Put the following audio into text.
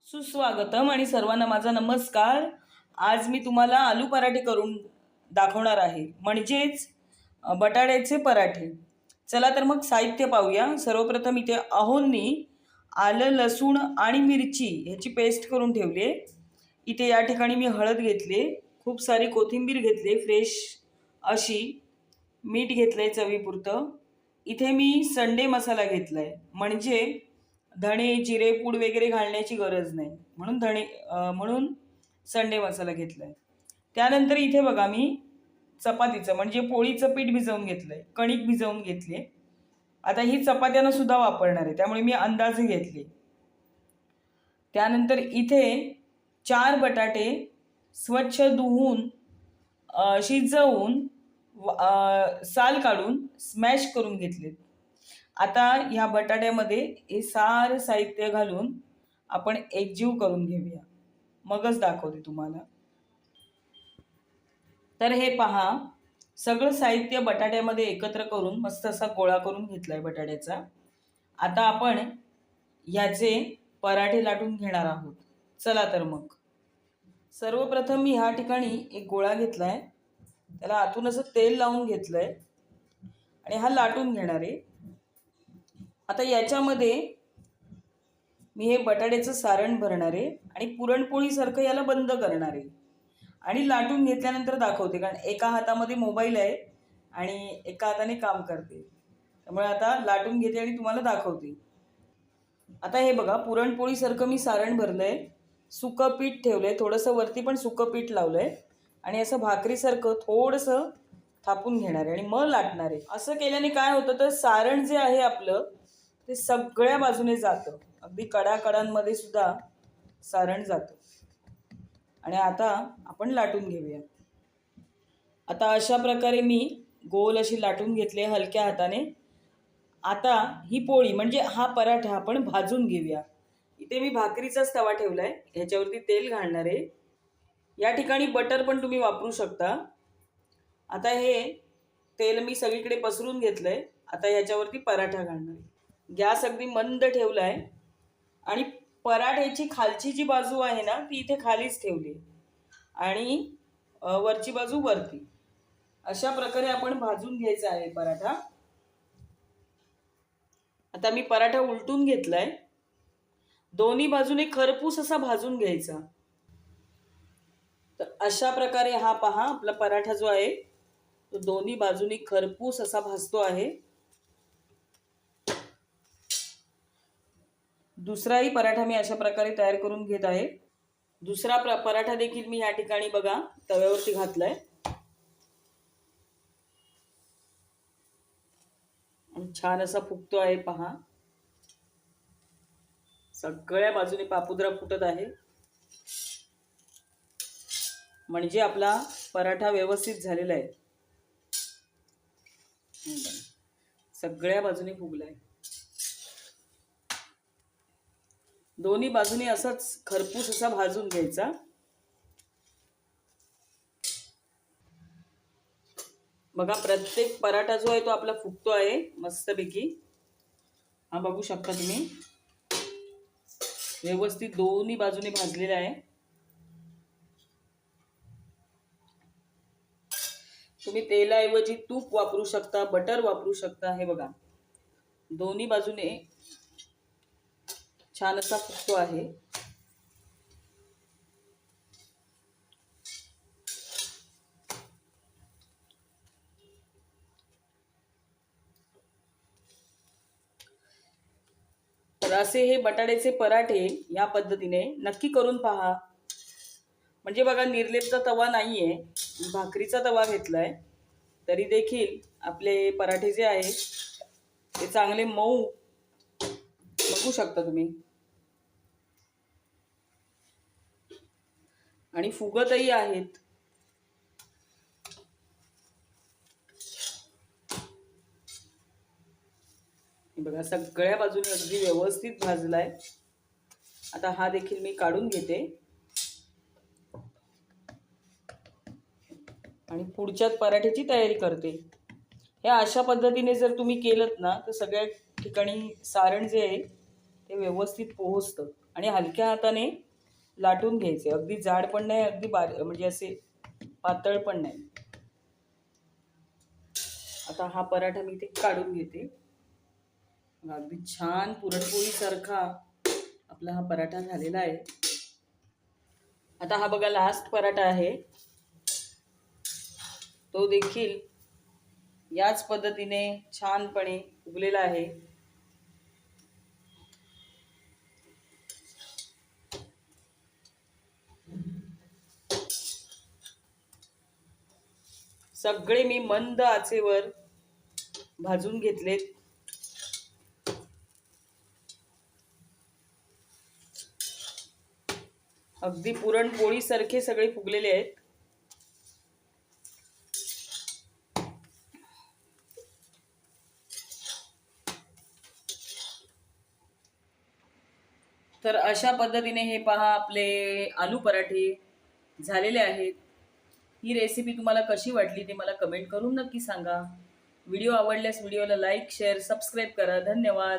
सुस्वागतम आणि सर्वांना माझा नमस्कार। आज मी तुम्हाला आलू पराठे करून दाखवणार आहे, म्हणजेच बटाट्याचे पराठे। चला तर मग साहित्य पाहूया। सर्वप्रथम इथे अहोंनी आलं, लसूण आणि मिरची ह्याची पेस्ट करून ठेवली आहे। इथे या ठिकाणी मी हळद घेतली, खूप सारी कोथिंबीर घेतली फ्रेश अशी, मीठ घेतलंय चवीपुरतं। इथे मी संडे मसाला घेतलाय, म्हणजे धणे जिरे पूड वगैरे घालण्याची गरज नाही, म्हणून संडे मसाला घेतलाय। त्यानंतर इथे बघा मी चपातीचं म्हणजे पोळीचं पीठ भिजवून घेतलंय, कणिक भिजवून घेतली। आता ही चपात्यानं सुद्धा वापरणार आहे, त्यामुळे मी अंदाजे घेतले। त्यानंतर इथे 4 बटाटे स्वच्छ धुवून शिजवून साल काढून स्मॅश करून घेतले। आता ह्या बटाट्यामध्ये हे सारं साहित्य घालून आपण एकजीव करून घेऊया, मगच दाखवते तुम्हाला। तर हे पहा, सगळं साहित्य बटाट्यामध्ये एकत्र करून मस्त असा गोळा करून घेतलाय बटाट्याचा। आता आपण ह्याचे पराठे लाटून घेणार आहोत। चला तर मग सर्वप्रथम मी ह्या ठिकाणी एक गोळा घेतलाय, त्याला आतून असं तेल लावून घेतलंय आणि हा लाटून घेणार आहे। आता याच्यामध्ये मी हे बटाट्याचं सारण भरणार आहे आणि पुरणपोळीसारखं याला बंद करणार आहे आणि लाटून घेतल्यानंतर दाखवते, कारण एका हातामध्ये मोबाईल आहे आणि एका हाताने काम करते, त्यामुळे आता लाटून घेते आणि तुम्हाला दाखवते। आता हे बघा, पुरणपोळीसारखं मी सारण भरलंय, सुकं पीठ ठेवलंय, थोडंसं वरती पण सुकं पीठ लावलंय आणि असं भाकरीसारखं थोडंसं थापून घेणार आहे आणि मग लाटणार आहे। असं केल्याने काय होतं तर सारण जे आहे आपलं ते सगळ्या बाजूने जातं, अगदी कडाकडांमध्ये सुद्धा सारण जातं। आणि आता आपण लाटून घेऊया। आता अशा प्रकारे मी गोल अशी लाटून घेतले हलक्या हाताने। आता ही पोळी म्हणजे हा पराठा आपण भाजून घेऊया। इथे मी भाकरीचाच तवा ठेवलाय, ह्याच्यावरती तेल घालणार आहे। या ठिकाणी बटर पण तुम्ही वापरू शकता। आता हे तेल मी सगळीकडे पसरून घेतलंय, आता ह्याच्यावरती पराठा घालणार आहे। गॅस अगदी मंद ठेवलाय आणि पराठ्याची खालची जी बाजू आहे ना ती इथे खालीच ठेवली आणि वरची बाजू वरती। अशा प्रकारे आपण भाजून घ्यायचा आहे पराठा। आता मी पराठा उलटून घेतलाय, दोन्ही बाजूने खरपूस असा भाजून घ्यायचा। तर अशा प्रकारे हा पहा, आपला पराठा जो आहे तो दोन्ही बाजूने खरपूस असा भाजतो आहे। दुसराही पराठा मी अशा प्रकारे तयार करून घेत आहे। दुसरा पराठा देखील मी या ठिकाणी बघा तव्यावरती घातलाय आणि छान असा फुगतो आहे पहा, सगळ्या बाजूने पापुद्रा फुटत आहे, म्हणजे आपला पराठा व्यवस्थित झालेला आहे, सगळ्या बाजूने फुगलाय। दोन्ही बाजूने असंच खरपूस असा भाजून घ्यायचा। बघा, प्रत्येक पराठा जो आहे तो आपला फुगतो आहे मस्तपैकी, हा बघू शकता तुम्ही, व्यवस्थित दोन्ही बाजूने भाजलेला आहे। तुम्ही तेलाऐवजी तूप वापरू शकता, बटर वापरू शकता। हे बघा, दोन्ही बाजूने छान असा फुगतो आहे। तर असे हे बटाट्याचे पराठे या पद्धतीने नक्की करून पहा। म्हणजे बघा, निर्लेपचा तवा नाहीये, भाकरीचा तवा घेतलाय, तरी देखील आपले पराठे जे आहेत ते चांगले मऊ, बघू शकता तुम्ही, आणि फुगतही आहेत। बघा, सगळ्या बाजूने अगदी व्यवस्थित भाजलाय। आता हा देखील मी काढून घेते आणि पुढच्या पराठ्याची तयारी करते। हे अशा पद्धतीने जर तुम्ही केलत ना तर सगळ्या ठिकाणी सारण जे आहे ते व्यवस्थित पोहोचतं. आणि हलक्या हाताने लाटून घ्यायचे. अगदी जाड पण नाही, अगदी म्हणजे असे पातळ पण नाही. आता हा पराठा मी इथे काढून घेते. अगदी छान पुरणपोळीसारखा आपला हा पराठा झालेला आहे. आता हा बघा लास्ट पराठा आहे, तो देखील याच पद्धतीने छानपणे उगलेला आहे. सगळे मी मंद आचेवर भाजून घेतलेत. अगदी पुरणपोळी सारखे सगळे फुगलेले आहेत. तर अशा पद्धतीने हे पहा आपले आलू पराठे झालेले आहेत. ही रेसिपी तुम्हाला कशी वाटली ते मला कमेंट करून नक्की सांगा. व्हिडिओ आवडल्यास व्हिडिओला लाईक, शेअर, सबस्क्राईब करा. धन्यवाद.